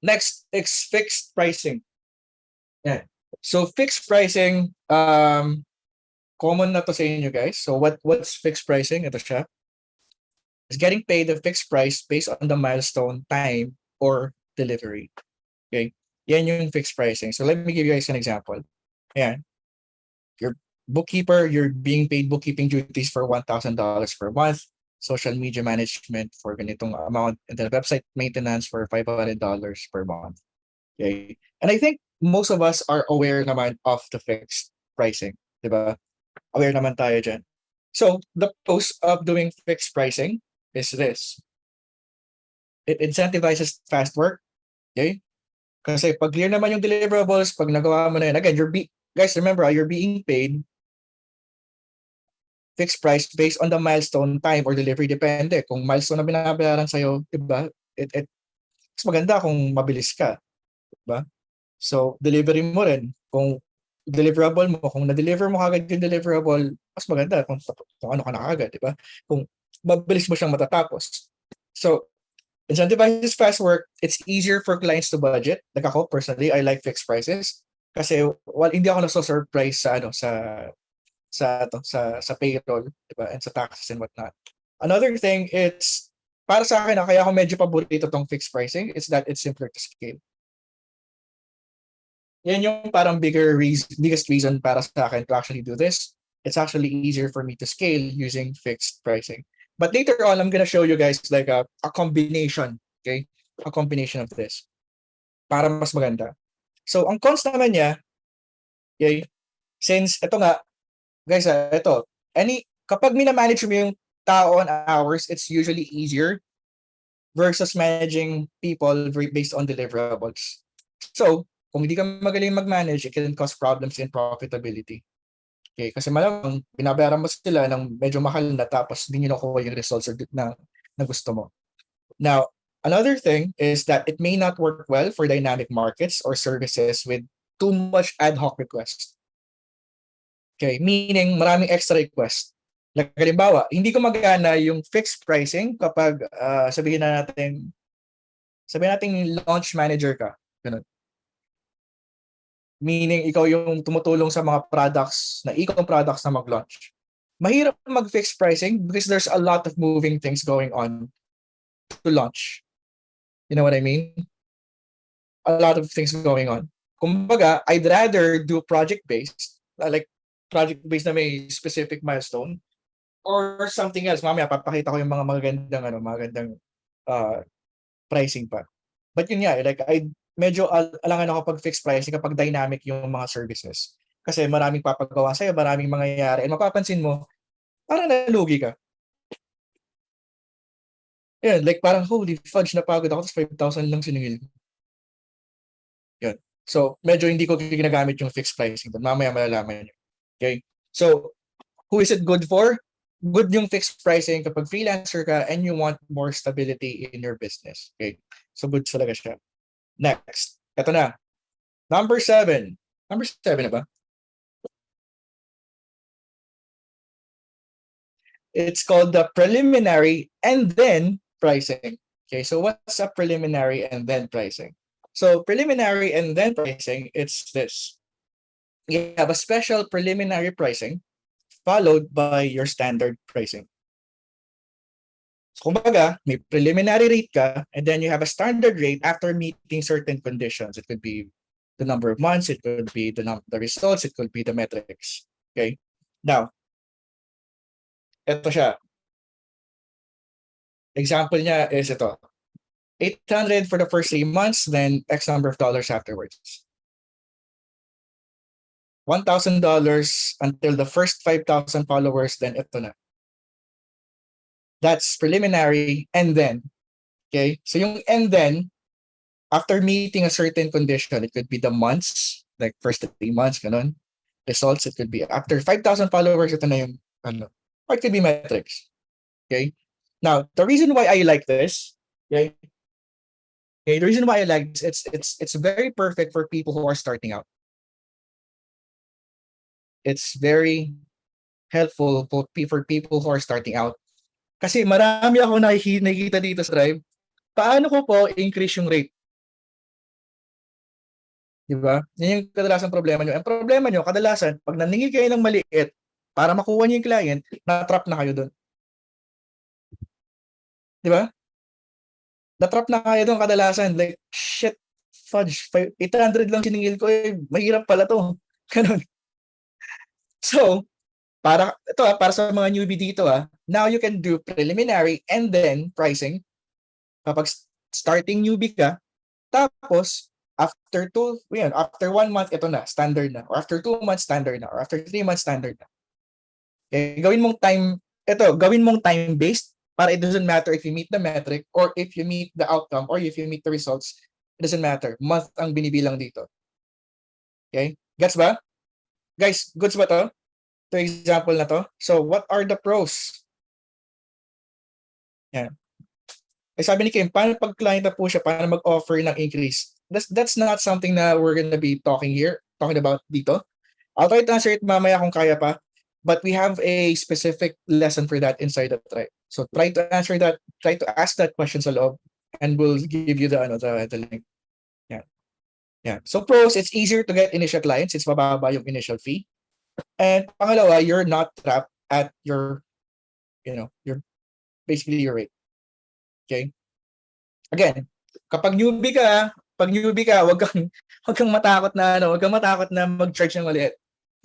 Next is fixed pricing. Yeah. So fixed pricing, common na to sa inyo guys. So what's fixed pricing? Ito siya. Is getting paid a fixed price based on the milestone, time, or delivery. Okay? Yan yung fixed pricing. So let me give you guys an example. Ayan. Your bookkeeper, you're being paid bookkeeping duties for $1,000 per month, social media management for ganitong amount, and then website maintenance for $500 per month. Okay? And I think most of us are aware naman of the fixed pricing. Diba? Aware naman tayo dyan. So the pros of doing fixed pricing is this. It incentivizes fast work. Okay? Kasi pag clear naman yung deliverables, pag nagawa mo na yun, again, guys, remember, you're being paid fixed price based on the milestone, time, or delivery. Depende. Kung milestone na binabayaran sa'yo, diba? Mas maganda kung mabilis ka. Diba? So, delivery mo rin. Kung deliverable mo, kung na-deliver mo kagad yung deliverable, mas maganda kung ano ka na kagad, diba? Kung mabilis mo siyang matatapos. So, incentivizes fast work. It's easier for clients to budget. Like ako, personally, I like fixed prices. Kasi, hindi ako naso-surprise sa, sa payroll, diba? And sa taxes and whatnot. Another thing, it's, para sa akin, kaya ako medyo paborito tong fixed pricing, is that it's simpler to scale. Yan yung parang biggest reason para sa akin to actually do this. It's actually easier for me to scale using fixed pricing. But later on, I'm gonna show you guys like a combination, okay? A combination of this para mas maganda. So, ang cons naman niya, okay, since ito nga, guys, ito, kapag minamanage mo yung tao on hours, it's usually easier versus managing people based on deliverables. So, kung hindi ka magaling mag-manage, it can cause problems in profitability. Okay, kasi malamang binabayaran mo sila ng medyo mahal na tapos hindi nyo nakuha yung results na gusto mo. Now, another thing is that it may not work well for dynamic markets or services with too much ad hoc requests. Okay, meaning maraming extra request. Like, halimbawa, hindi ko magana yung fixed pricing kapag sabihin natin launch manager ka. Ganun. Meaning ikaw yung tumutulong sa mga products na products na mag-launch. Mahirap mag-fixed pricing because there's a lot of moving things going on to launch. You know what I mean? A lot of things going on. Kumbaga, I'd rather do project-based, like project-based na may specific milestone, or something else. Mamaya papakita ko yung mga magandang pricing pa. But yun nga, like medyo alangan ako pag fixed pricing kapag dynamic yung mga services. Kasi maraming papagawa sa'yo, maraming mangyayari. And mapapansin mo, parang nalugi ka. Yan, like parang holy fudge, napagod ako, tapos 5,000 lang siningil ko. Yun. So, medyo hindi ko ginagamit yung fixed pricing. But mamaya malalaman nyo. Okay? So, who is it good for? Good yung fixed pricing kapag freelancer ka and you want more stability in your business. Okay? So, good talaga siya. Next. Ito na. Number 7. Number 7 na ba? It's called the preliminary and then pricing. Okay, so what's a preliminary and then pricing? So preliminary and then pricing, it's this. You have a special preliminary pricing followed by your standard pricing. So kumbaga, may preliminary rate ka and then you have a standard rate after meeting certain conditions. It could be the number of months, it could be the results, it could be the metrics. Okay? Now, ito siya. Example niya is ito. 800 for the first 3 months, then X number of dollars afterwards. $1,000 until the first 5,000 followers, then ito na. That's preliminary and then. Okay? So yung and then, after meeting a certain condition, it could be the months, like first 3 months, ganun. Results, it could be after 5,000 followers, ito na yung, or it could be metrics. Okay? Now, the reason why I like this, okay, the reason why I like this, it's very perfect for people who are starting out. It's very helpful for people who are starting out. Kasi marami ako nakikita dito sa Drive. Paano ko po increase yung rate? Di ba? Yan yung kadalasan problema nyo. Ang problema nyo, kadalasan, pag naningil kayo ng maliit para makuha nyo yung client, na-trap na kayo doon. Di ba? Na-trap na kayo doon kadalasan. Like, shit, fudge, 800 lang siningil ko, mahirap pala to. Ganun. So, para sa mga newbie dito, now you can do preliminary and then pricing. Kapag starting newbie ka, tapos, after 1 month, ito na, standard na. Or after 2 months, standard na. Or after 3 months, standard na. Okay, gawin mong time-based para it doesn't matter if you meet the metric or if you meet the outcome or if you meet the results. It doesn't matter. Month ang binibilang dito. Okay? Gets ba? Guys, goods ba to? To example na to. So, what are the pros? Yan. Sabi ni Kim, paano pag client na po siya para mag-offer ng increase? That's not something na we're gonna be talking about dito. I'll try to answer it mamaya kung kaya pa. But we have a specific lesson for that inside the try. So try to ask that question sa loob and we'll give you the link. Yeah. So pros, it's easier to get initial clients. It's mababa yung initial fee. And pangalawa, you're not trapped at your basically your rate. Okay? Again, pag newbie ka, wag kang matakot na mag-charge ng maliit.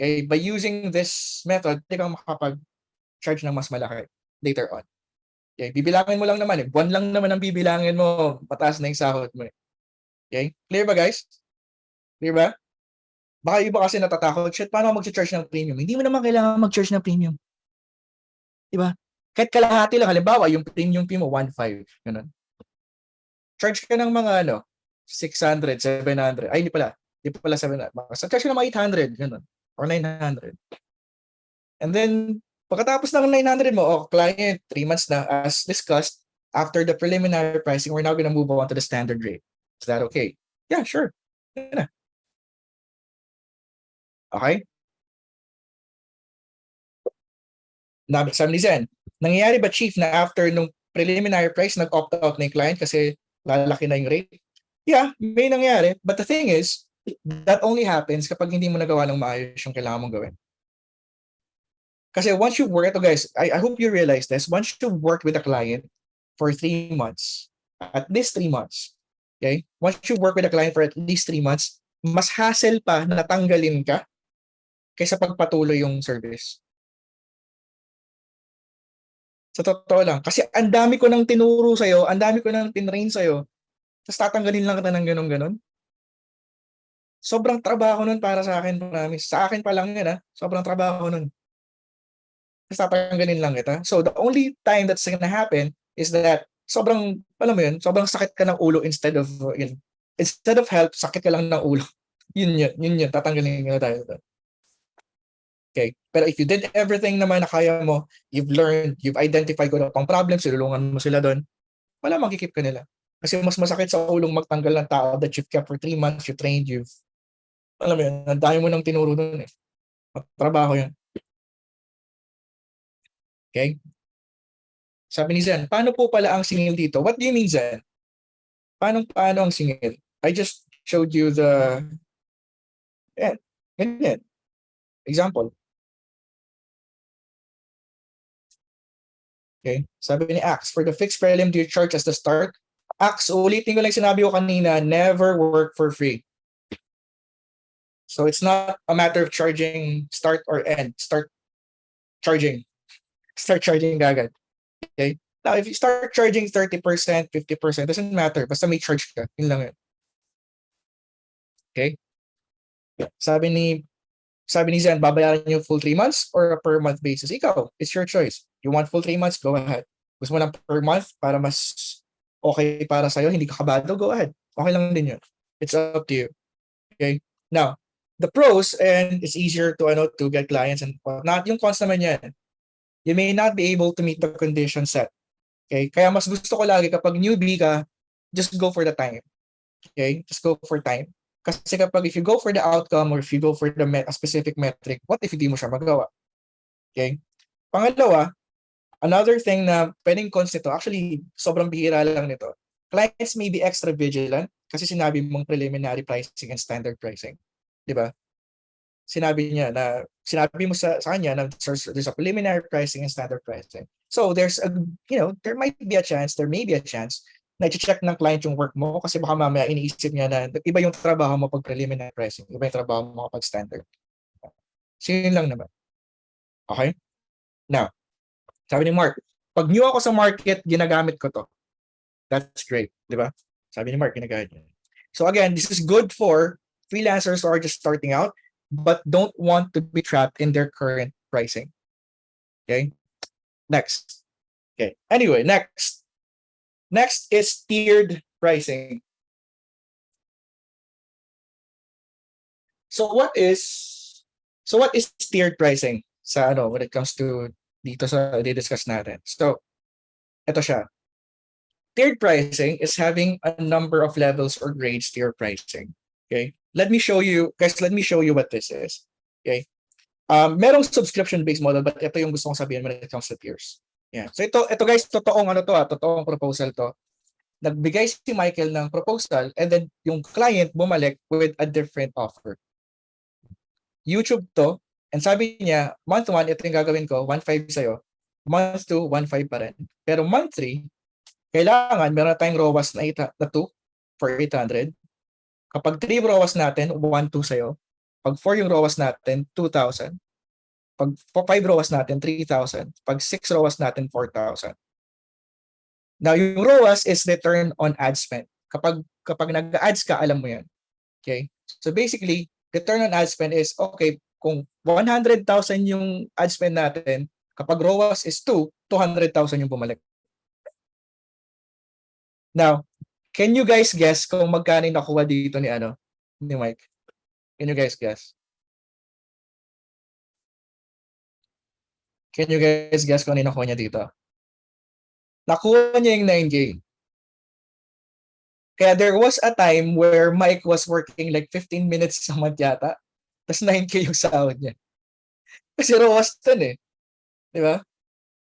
Okay? By using this method, hindi ka makapag-charge ng mas malaki later on. Okay? Bibilangin mo lang naman. Buwan lang naman ang bibilangin mo, pataas na yung sahod mo. Okay? Clear ba, guys? Clear ba? Baka iba kasi natatakot, shit, paano ako mag-charge ng premium? Hindi mo naman kailangan mag-charge ng premium. Diba? Kahit kalahati lang, halimbawa, yung premium fee mo, 1.5. Ganun. Charge ka ng mga 600, 700. Ay, hindi pala 700. Charge ka ng mga 800, ganun. Or 900. And then, pagkatapos ng 900 mo, client, 3 months na, as discussed, after the preliminary pricing, we're now gonna move on to the standard rate. Is that okay? Yeah, sure. Yan na. Okay? Sabi ni Zen, nangyayari ba, Chief, na after nung preliminary price, nag-opt out na yung client kasi lalaki na yung rate? Yeah, may nangyari. But the thing is, that only happens kapag hindi mo nagawa ng maayos yung kailangan mong gawin. Kasi once you work, guys, I hope you realize this, once you work with a client for 3 months, at least 3 months, okay? Once you work with a client for at least 3 months, mas hassle pa na tanggalin ka kaysa pagpatuloy yung service. Sa totoo lang. Kasi ang dami ko nang tinuro sa'yo, ang dami ko nang tinrain sa'yo, tapos tatanggalin lang kita ng ganun-ganun. Sobrang trabaho nun para sa akin, promise. Sa akin pa lang yan, sobrang trabaho nun. Tapos tatanggalin lang kita. So the only time that's gonna happen is that sobrang, alam mo yun, sobrang sakit ka ng ulo instead of help, sakit ka lang ng ulo. Yun, tatanggalin ka na tayo. Okay. Pero if you did everything naman na kaya mo, you've learned, you've identified kung ano pang problem, silulungan mo sila doon, wala makikip ka nila. Kasi mas masakit sa ulong magtanggal ng tao that you've kept for 3 months, you trained, alam mo yun, ang dami mo nang tinuro doon eh. Trabaho yun. Okay? Sabi ni Zen, paano po pala ang singil dito? What do you mean, Zen? Paano ang singil? I just showed you the ganyan. Example. Okay? Sabi ni Axe, for the fixed prelim, do you charge as the start? Axe, ulitin ko lang sinabi ko kanina, never work for free. So it's not a matter of charging start or end. Start charging agad. Okay? Now, if you start charging 30%, 50%, doesn't matter. Basta may charge ka. Yun lang yun. Okay? Sabi ni Zen, babayaran niyo full 3 months or a per month basis? Ikaw, it's your choice. You want full 3 months? Go ahead. Gusto mo lang per month para mas okay para sa'yo, hindi ka kabado? Go ahead. Okay lang din yun. It's up to you. Okay? Now, the pros, and it's easier to get clients and whatnot, yung cons naman yan. You may not be able to meet the condition set. Okay? Kaya mas gusto ko lagi kapag newbie ka, just go for the time. Okay? Just go for time. Kasi kapag if you go for the outcome or if you go for a specific metric, what if hindi mo siya magawa? Okay? Pangalawa, another thing na pwedeng cons nito, actually, sobrang bihira lang nito. clients may be extra vigilant kasi sinabi mong preliminary pricing and standard pricing. Di ba? Sinabi mo sa kanya na there's a preliminary pricing and standard pricing. So there may be a chance na i-check ng client yung work mo kasi baka mamaya iniisip niya na iba yung trabaho mo pag preliminary pricing, iba yung trabaho mo pag standard. So yun lang naman. Okay? Now, sabi ni Mark, pag new ako sa market, ginagamit ko to. That's great, di ba? Sabi ni Mark, ginagamit niya. So again, this is good for freelancers who are just starting out but don't want to be trapped in their current pricing. Okay? Next. Okay. Anyway, next. Next is tiered pricing. So what is tiered pricing sa when it comes to dito sa i-discuss natin? So ito siya. Tiered pricing is having a number of levels or grades to your pricing. Okay? Let me show you what this is. Okay? Merong subscription-based model but ito yung gusto kong sabihin when it comes to tiers. Yeah. So ito guys, totoong proposal to. Nagbigay si Michael ng proposal and then yung client bumalik with a different offer. YouTube to, and sabi niya, month 1, ito yung gagawin ko, 1.5 sa'yo. Month 2, 1.5 pa rin. Pero month 3, kailangan meron tayong ROAS na 2 for 800. Kapag 3 ROAS natin, 1.2 sa'yo. Pag 4 yung ROAS natin, 2,000. Pag 5 ROAS natin, 3,000. Pag 6 ROAS natin, 4,000. Now, yung ROAS is return on ad spend. Kapag nag-ads ka, alam mo yan. Okay? So basically, return on ad spend is, okay, kung 100,000 yung ad spend natin, kapag ROAS is 2, 200,000 yung bumalik. Now, can you guys guess kung magkano yung nakuha dito ni Mike? Can you guys guess? Can you guys guess kung ano yung nakuha niya dito? Nakuha niya yung 9K. Kaya there was a time where Mike was working like 15 minutes sa month yata. Tapos 9K yung sahod niya. Kasi ROAS 10 eh. Di ba?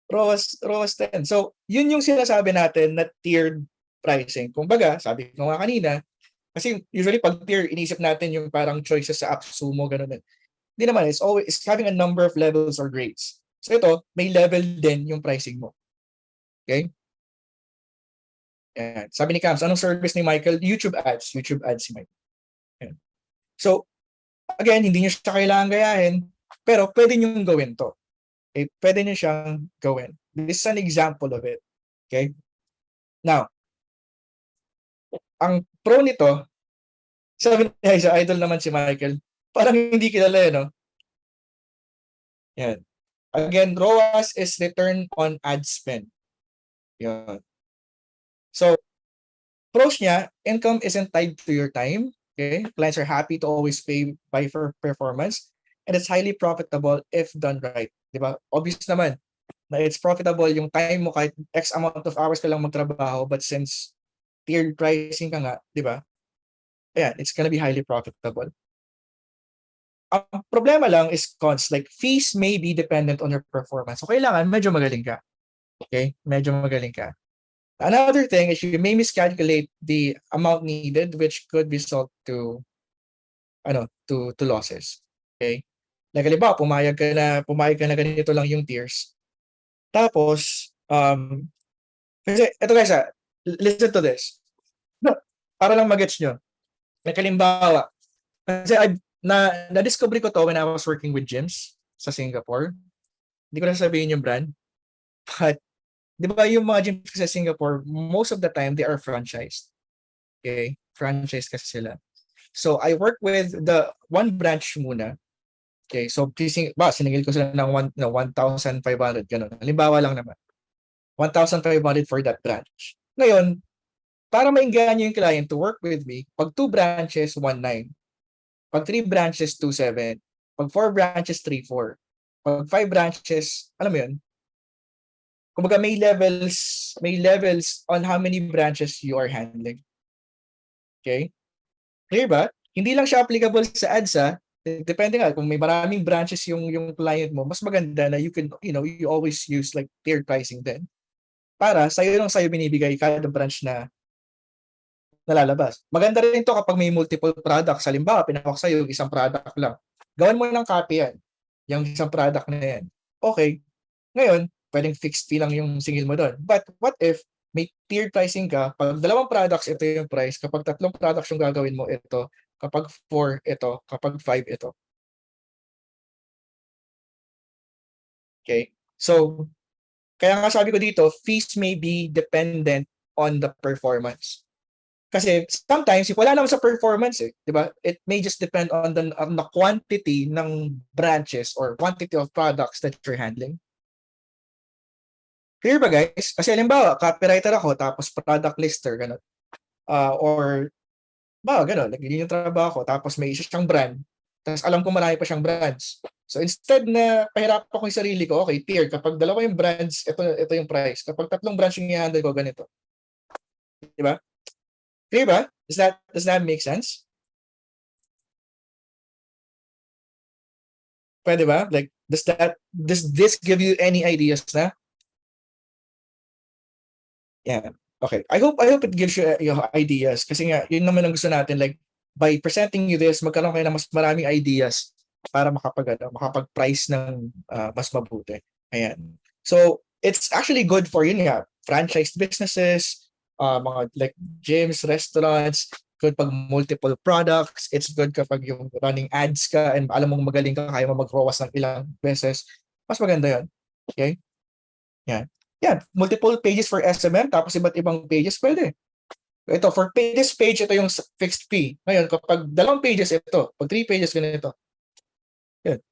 ROAS 10. So, yun yung sinasabi natin na tiered pricing. Kumbaga, sabi ko nga kanina, kasi usually pag tier, inisip natin yung parang choices sa AppSumo, gano'n din. Hindi naman, it's having a number of levels or grades. So ito, may level din yung pricing mo. Okay? Yan. Sabi ni Cams, anong service ni Michael? YouTube ads si Mike. Yan. So, again, hindi nyo siya kailangan gayahin, pero pwede nyo gawin to. Okay? Pwede nyo siyang gawin. This is an example of it. Okay? Now, ang pro nito, sabi niya, sa idol naman si Michael, parang hindi kilala no? Yan. Again, ROAS is return on ad spend. Yan. So, pros niya, income isn't tied to your time. Okay? Clients are happy to always pay by for performance. And it's highly profitable if done right. Diba? Obvious naman na it's profitable yung time mo kahit X amount of hours ka lang magtrabaho, but since tiered pricing ka nga, diba? Ayan, it's gonna be highly profitable. Ang problema lang is cons, like fees may be dependent on your performance. So kailangan medyo magaling ka. Okay? Medyo magaling ka. Another thing is you may miscalculate the amount needed, which could result to losses. Okay? Like halimbawa, pumayag ka na ganito lang yung tiers. Tapos, kasi ito guys, listen to this. Para lang mag-gets nyo. Halimbawa, kasi na-discover ko to when I was working with gyms sa Singapore. Hindi ko na sabihin yung brand. But, di ba yung mga gyms sa Singapore, most of the time, they are franchised. Okay? Franchise kasi sila. So, I work with the one branch muna. Okay? So, siningil ko sila ng 1,500. Ganun. Halimbawa lang naman. 1,500 for that branch. Ngayon, para maingganyo yung client to work with me, pag 2 branches, 1,900. Pag 3 branches, 2,700. Pag 4 branches, 3,400. Pag 5 branches, alam mo yun? Kumbaga may levels on how many branches you are handling. Okay? Clear ba? Hindi lang siya applicable sa ads Depende nga kung may maraming branches yung client mo, mas maganda na you always use like tiered pricing din. Para sa'yo binibigay kada branch na nalalabas. Maganda rin to kapag may multiple products. Halimbawa, pinahawak sa'yo yung isang product lang. Gawan mo ng copy yan. Yung isang product na yan. Okay. Ngayon, pwedeng fixed fee lang yung singil mo doon. But what if may tiered pricing ka? Pag dalawang products, ito yung price. Kapag tatlong products yung gagawin mo, ito. Kapag 4, ito. Kapag 5, ito. Okay? So, kaya nga sabi ko dito, fees may be dependent on the performance. Kasi sometimes, wala naman sa performance eh, di ba? It may just depend on the quantity ng branches or quantity of products that you're handling. Clear ba guys? Kasi halimbawa, copywriter ako, tapos product lister, gano'n. Or, gano'n, yun yung trabaho ko, tapos may isa siyang brand, tapos alam ko marami pa siyang brands. So instead na pahirapan ko yung sarili ko, okay, tier, kapag dalawa yung brands, ito yung price. Kapag tatlong brands yung i-handle ko, ganito. Di ba? Clear ba? Does that make sense? Pwede ba? Like, does this give you any ideas na? Yeah. Okay. I hope it gives you ideas kasi nga yun naman ang gusto natin, like by presenting you this, magkaroon kayo ng mas maraming ideas para makapag-price ng mas mabuti. Ayan. So, it's actually good for yun nga, franchise businesses, mga like gyms, restaurants, good pag multiple products. It's good kapag yung running ads ka and alam mong magaling ka, kaya mo mag-ROAS ng ilang beses. Mas maganda yun. Okay? Yan. Yan, multiple pages for SMM, tapos iba't ibang pages, pwede. Ito, for this page, ito yung fixed fee. Ngayon, kapag dalawang pages, ito. Pag 3 pages, ganito. Yan.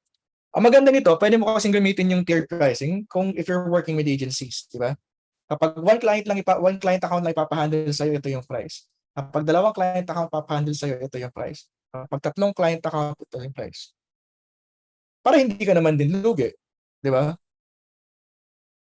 Ang maganda nito, pwede mo kasing gamitin yung tiered pricing kung if you're working with agencies, di ba? Kapag one client account lang ipapahandle sa'yo, ito yung price. Kapag dalawang client account papahandle sa'yo, ito yung price. Kapag tatlong client account, ito yung price. Para hindi ka naman din lugi, di ba?